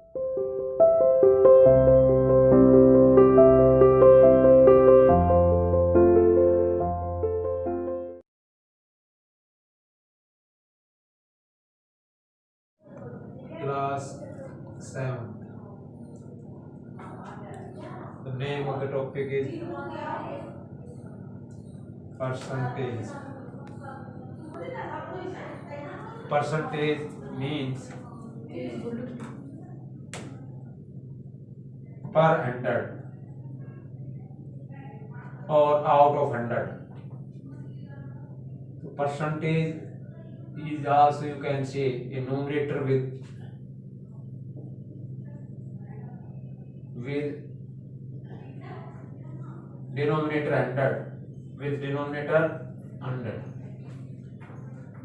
Class 7. The name of the topic is percentage. Percentage means per 100 or out of 100. So percentage is also, you can say, a numerator with denominator 100, with denominator 100.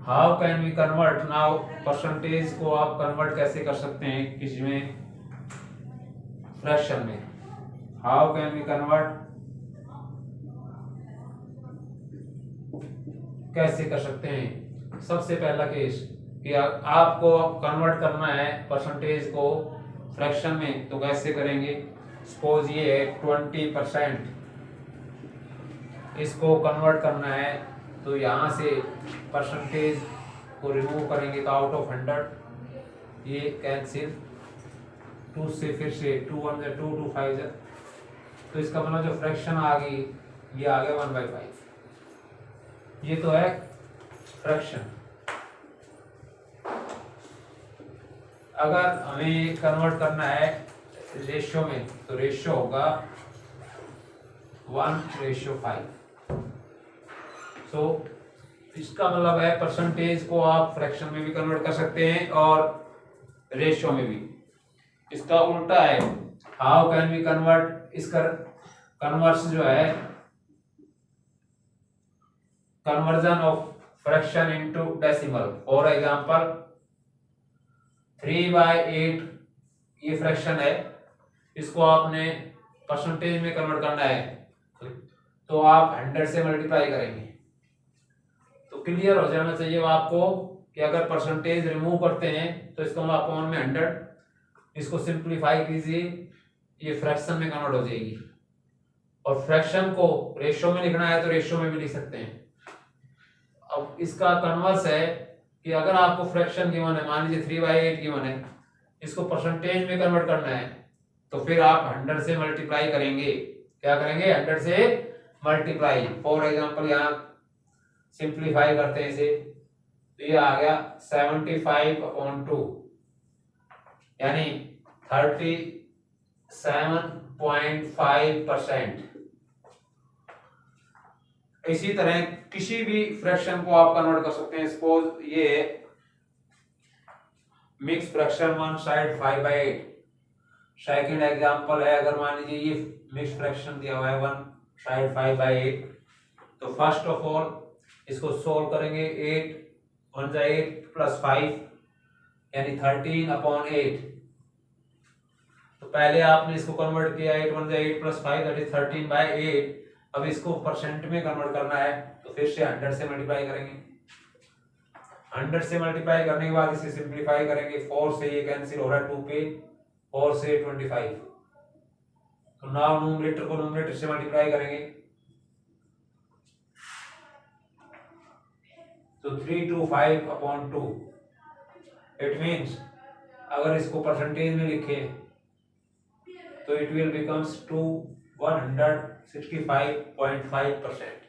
How can we convert? Now percentage को आप convert कैसे कर सकते हैं किसी में, fraction में? How can we convert, कैसे कर सकते हैं? सबसे पहला केस कि आपको कन्वर्ट करना है परसेंटेज को फ्रैक्शन में, तो कैसे करेंगे? सपोज ये है 20%, इसको कन्वर्ट करना है, तो यहाँ से परसेंटेज को रिमूव करेंगे तो आउट ऑफ 100 ये कैंसिल, 2 से फिर से 2 1 जा 2 2 5 जा, तो इसका मतलब जो फ्रैक्शन आ गई ये आ गया 1/5। ये तो है फ्रैक्शन। अगर हमें कन्वर्ट करना है रेशियो में, तो रेशियो होगा 1:5। तो इसका मतलब है परसेंटेज को आप फ्रैक्शन में भी कन्वर्ट कर सकते हैं और रेशियो में भी। इसका उल्टा है, हाउ कैन वी कन्वर्ट, इसका कन्वर्स जो है conversion of fraction into decimal. For example 3/8 ये फ्रैक्शन है, इसको आपने परसेंटेज में कन्वर्ट करना है, तो आप 100 से मल्टीप्लाई करेंगे। तो क्लियर हो जाना चाहिए आपको कि अगर परसेंटेज रिमूव करते हैं तो इसको हम अपॉन में 100, इसको सिंप्लीफाई कीजिए, ये फ्रैक्शन में कन्वर्ट हो जाएगी। और फ्रैक्शन को रेशियो में लिखना है तो रेशियो में भी लिख सकते हैं। अब इसका कन्वर्स है कि अगर आपको फ्रैक्शन गिवन है, मान लीजिए 3/8 गिवन है, इसको परसेंटेज में कन्वर्ट करना है, तो फिर आप 100 से मल्टीप्लाई करेंगे। क्या करेंगे? 100 से मल्टीप्लाई। फॉर एग्जांपल यहाँ सिंप्लीफाई करते हैं इसे, तो ये आ गया 75/2 यानी 37.5%। इसी तरह किसी भी फ्रैक्शन को आप कन्वर्ट कर सकते हैं। सपोज ये mix fraction one side 5/8। Second example है, अगर मान लीजिए ये मिक्स फ्रैक्शन दिया हुआ है वन साइड 5/8, तो फर्स्ट ऑफ ऑल इसको सोल्व करेंगे। 8 1 जा 8 प्लस 5 यानी 13/8। तो पहले आपने इसको कन्वर्ट किया, 8 1 जा 8 प्लस 5 दैट इज 13/8। अब इसको परसेंट में कन्वर्ट करना है, तो फिर से 100 से मल्टीप्लाई करेंगे। 100 से मल्टीप्लाई करने के बाद इसे सिंप्लीफाई करेंगे। 4 से ये कैंसिल हो रहा है 2 पे, 4 से 25। तो नाउ न्यूमरेटर को न्यूमरेटर से मल्टीप्लाई करेंगे, तो 325/2। इट मीन्स अगर इसको परसेंटेज में लिखे तो इट विल बिकम्स टू 165.5%।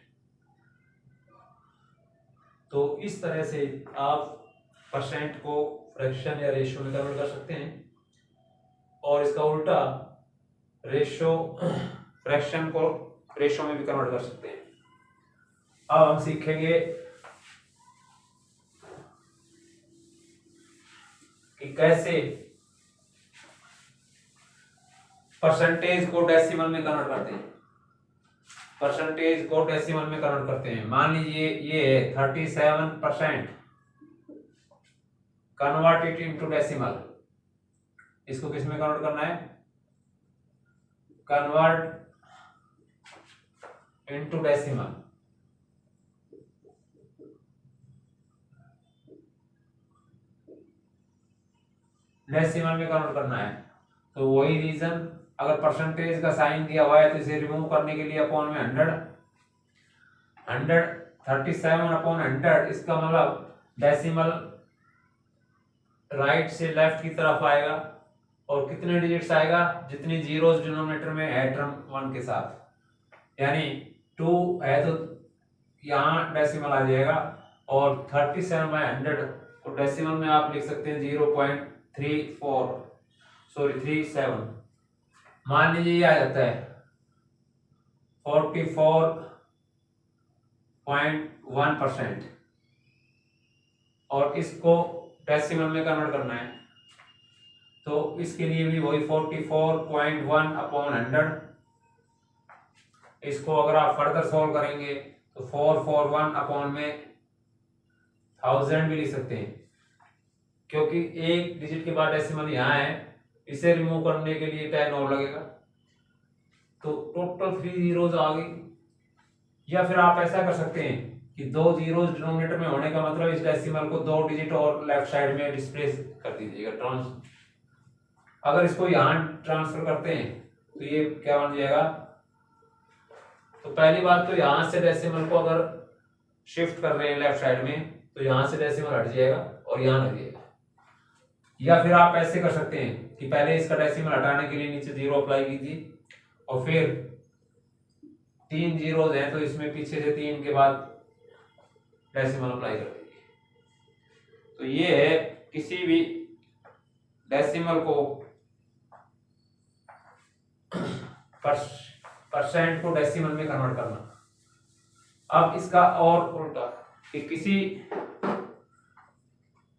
तो इस तरह से आप परसेंट को फ्रैक्शन या रेशियो में कन्वर्ट कर सकते हैं, और इसका उल्टा रेशियो फ्रैक्शन को रेशियो में भी कन्वर्ट कर सकते हैं। अब हम सीखेंगे कि कैसे परसेंटेज को डेसिमल में कन्वर्ट करते हैं। परसेंटेज को डेसिमल में कन्वर्ट करते हैं। मान लीजिए ये 37%, कन्वर्ट इट इनटू डेसिमल। इसको किस में कन्वर्ट करना है? Convert into decimal. डेसिमल में कन्वर्ट करना है। तो वही रीजन, अगर परसेंटेज का साइन दिया हुआ है तो इसे रिमूव करने के लिए अपॉन में 137 अपॉन 100, इसका मतलब डेसिमल राइट से लेफ्ट की तरफ आएगा और कितने डिजिट्स आएगा, जितनी जीरोस डिनोमिनेटर में है टर्म 1 के साथ, यानी 2 है तो यहाँ डेसिमल आ जाएगा। और 37/100 को डेसिमल में आप लिख सकते हैं 0.37। मान लीजिए ये आ जाता है 44.1%, और इसको डेसिमल में कन्वर्ट करना है। तो इसके लिए भी वही 44.1 अपॉन 100। इसको अगर आप फर्दर सॉल्व करेंगे तो 441 अपॉन में 1000 भी लिख सकते हैं, क्योंकि एक डिजिट के बाद डेसिमल यहाँ है, इसे रिमूव करने के लिए 10 और लगेगा, तो टोटल 3 जीरोज आ गई। या फिर आप ऐसा कर सकते हैं कि 2 जीरोज डिनोमिनेटर में होने का मतलब इस डेसिमल को 2 डिजिट और लेफ्ट साइड में डिस्प्लेस कर दीजिएगा, अगर इसको यहाँ ट्रांसफर करते हैं तो ये क्या बन जाएगा। तो पहली बात तो यहाँ से डेसिमल को अगर शिफ्ट कर रहे हैं लेफ्ट साइड में तो यहाँ से डेसिमल हट जाएगा और यहाँ लग जाएगा। या फिर आप ऐसे कर सकते हैं कि पहले इसका डेसिमल हटाने के लिए नीचे 0 अप्लाई कीजिए और फिर 3 जीरोज हैं तो इसमें पीछे से 3 के बाद डेसिमल अप्लाई कर दीजिए। तो ये है किसी भी डेसिमल को परसेंट को डेसिमल में कन्वर्ट करना। अब इसका और उल्टा कि किसी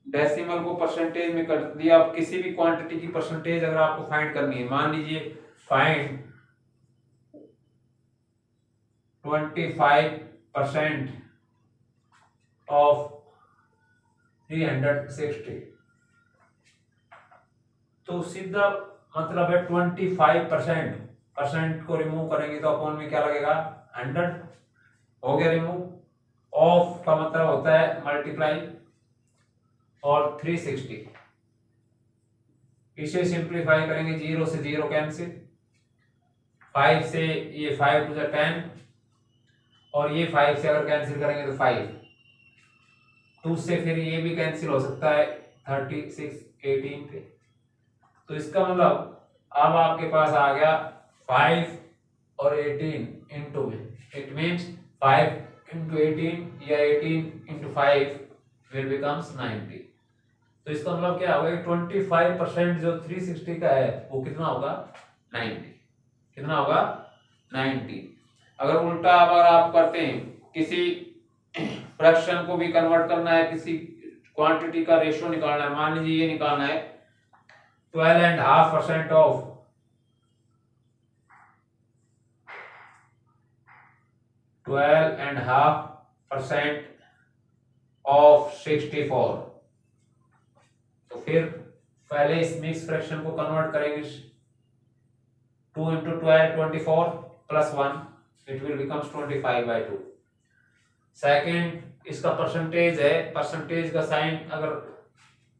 डेसिमल को परसेंटेज में कर दिया। अब किसी भी क्वांटिटी की परसेंटेज अगर आपको फाइंड करनी है, मान लीजिए फाइंड 25% ऑफ 360, तो सीधा मतलब है 25%। परसेंट को रिमूव करेंगे तो अपॉन में क्या लगेगा, 100 हो गया रिमूव। ऑफ का मतलब होता है मल्टीप्लाई और 360, इसे सिंप्लीफाई करेंगे, 0 से 0 कैंसिल, 5 से ये 5 टू 10 और ये 5 से अगर कैंसिल करेंगे तो 5, 2 से फिर ये भी कैंसिल हो सकता है 36 18 पे। तो इसका मतलब अब आपके पास आ गया 5 और 18 इंटू में, इट मीन्स 5 इंटू 18 या 18 इंटू 5 विल बिकम्स 90। तो इसका मतलब क्या होगा, 25% जो 360 का है वो कितना होगा, 90। कितना होगा, 90। अगर उल्टा अगर आप करते हैं, किसी फ्रैक्शन को भी कन्वर्ट करना है, किसी क्वांटिटी का रेशियो निकालना है, मान लीजिए ये निकालना है 12.5% ऑफ 12.5% ऑफ 64, तो फिर पहले इस मिक्स फ्रैक्शन को कन्वर्ट करेंगे, 2 into 12 24 plus 1 it will becomes 25/2। Second इसका परसेंटेज है, परसेंटेज का साइन अगर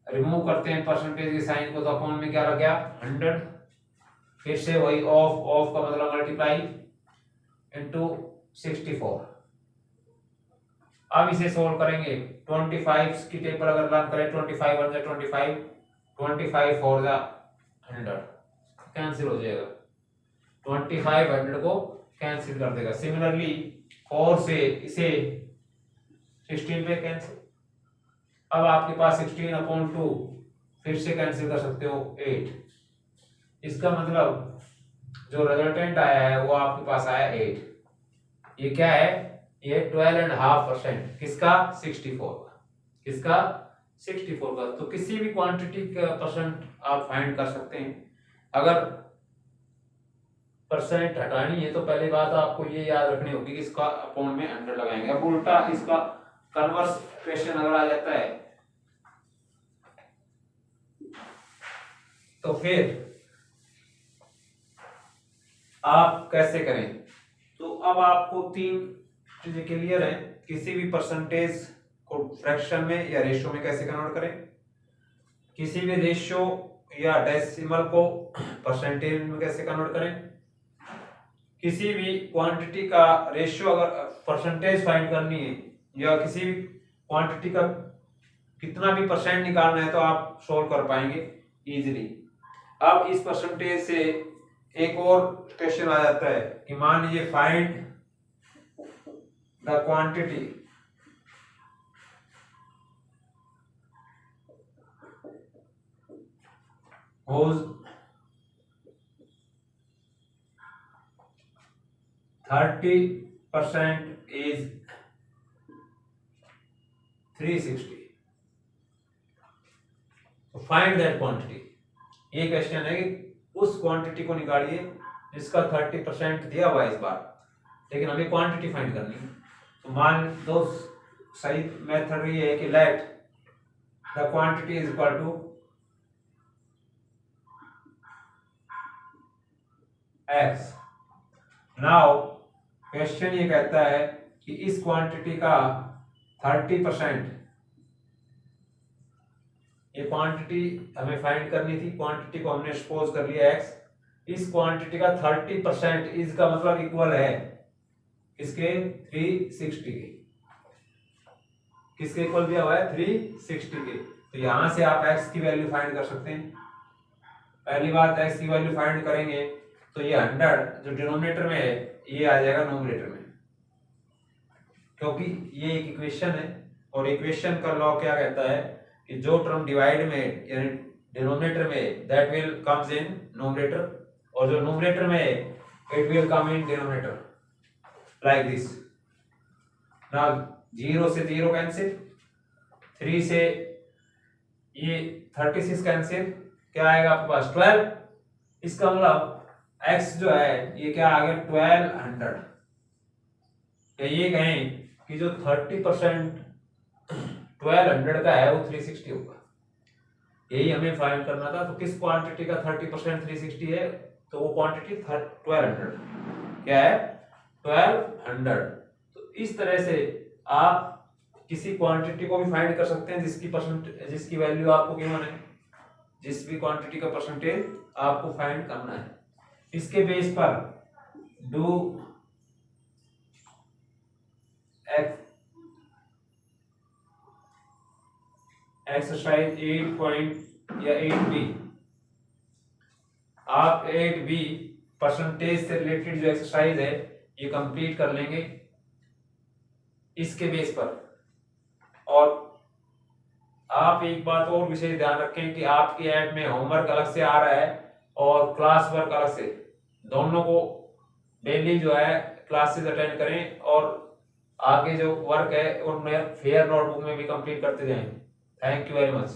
रिमूव करते हैं परसेंटेज के साइन को तो अपॉन में क्या लग गया, 100, फिर से वही ऑफ का मतलब मल्टीप्लाई इंटू 64। अब इसे सोल्व करेंगे, 25 की टेबल अगर लर्न करें, 25 1 25, 25 4 100 कैंसिल हो जाएगा, 25 100 को कैंसिल कर देगा। सिमिलरली 4 से इसे 16 पे कैंसिल। अब आपके पास 16/2 फिर से कैंसिल कर सकते हो 8। इसका मतलब जो रिजल्टेंट आया है वो आपके पास आया 8। ये क्या है, ये 12.5% किसका, 64 का। किसका, 64 का। तो किसी भी क्वांटिटी का परसेंट आप फाइंड कर सकते हैं। अगर परसेंट हटानी है तो पहली बात आपको ये याद रखनी होगी कि इसका अपॉन में 100 लगाएंगे। अब उल्टा इसका कन्वर्स क्वेश्चन अगर आ जाता है तो फिर आप कैसे करें। तो अब आपको 3 चीजें क्लियर है, किसी भी परसेंटेज को फ्रैक्शन में या रेशियो में कैसे कन्वर्ट करें, किसी भी रेशियो या डेसिमल को परसेंटेज में कैसे कन्वर्ट करें। किसी भी क्वांटिटी का रेशियो अगर परसेंटेज फाइंड करनी है या किसी भी क्वांटिटी का कितना भी परसेंट निकालना है तो आप सोल्व कर पाएंगे इजीली। अब इस परसेंटेज से एक और क्वेश्चन आ जाता है कि मान लीजिए find the quantity whose 30% is 360, तो फाइंड दैट क्वांटिटी। ये क्वेश्चन है कि उस क्वांटिटी को निकालिए जिसका 30% दिया हुआ है इस बार, लेकिन हमें क्वांटिटी फाइंड करनी है। तो मान दो, सही मेथड ये है कि let the quantity is equal to x. Now question ये कहता है कि इस क्वांटिटी का 30%, ये क्वांटिटी हमें फाइंड करनी थी, क्वांटिटी को हमने सपोज कर लिया एक्स, इस क्वांटिटी का 30% इसका मतलब इक्वल है इसके 360 के। किसके इक्वल दिया हुआ है? 360 के। तो यहां से आप x की वैल्यू फाइंड कर सकते हैं। पहली बात x की वैल्यू फाइंड करेंगे तो ये 100 जो डिनोमिनेटर में है ये आ जाएगा नोमिनेटर में, क्योंकि ये एक इक्वेशन है और इक्वेशन का लॉ क्या कहता है कि जो टर्म डिवाइड में यानी डिनोमिनेटर में that will comes in nominator, और जो नोमिनेटर में it will come in denominator like this. Now 0 से 0 कैंसिल, 3 से ये 36 कैंसिल, क्या आएगा आपके पास 12। इसका मतलब x जो है ये क्या आ गया 1200। या ये कहें कि जो 30% 1200 का है वो 360 होगा। यही हमें फाइंड करना था। तो किस क्वांटिटी का 30% 360 है? तो वो क्वांटिटी 1200 क्या है 1200। तो इस तरह से आप किसी क्वांटिटी को भी फाइंड कर सकते हैं जिसकी वैल्यू आपको गिवन है, जिस भी क्वांटिटी का परसेंटेज आपको फाइंड करना है। इसके बेस पर डू एक्सरसाइज 8.8b। आप 8b परसेंटेज से रिलेटेड जो एक्सरसाइज है ये कंप्लीट कर लेंगे इसके बेस पर। और आप एक बात और विशेष ध्यान रखें कि आपकी ऐप में होमवर्क अलग से आ रहा है और क्लास वर्क अलग से, दोनों को डेली जो है क्लासेस अटेंड करें और आगे जो वर्क है उनमें फेयर नोटबुक में भी कंप्लीट करते जाएं। Thank you very much.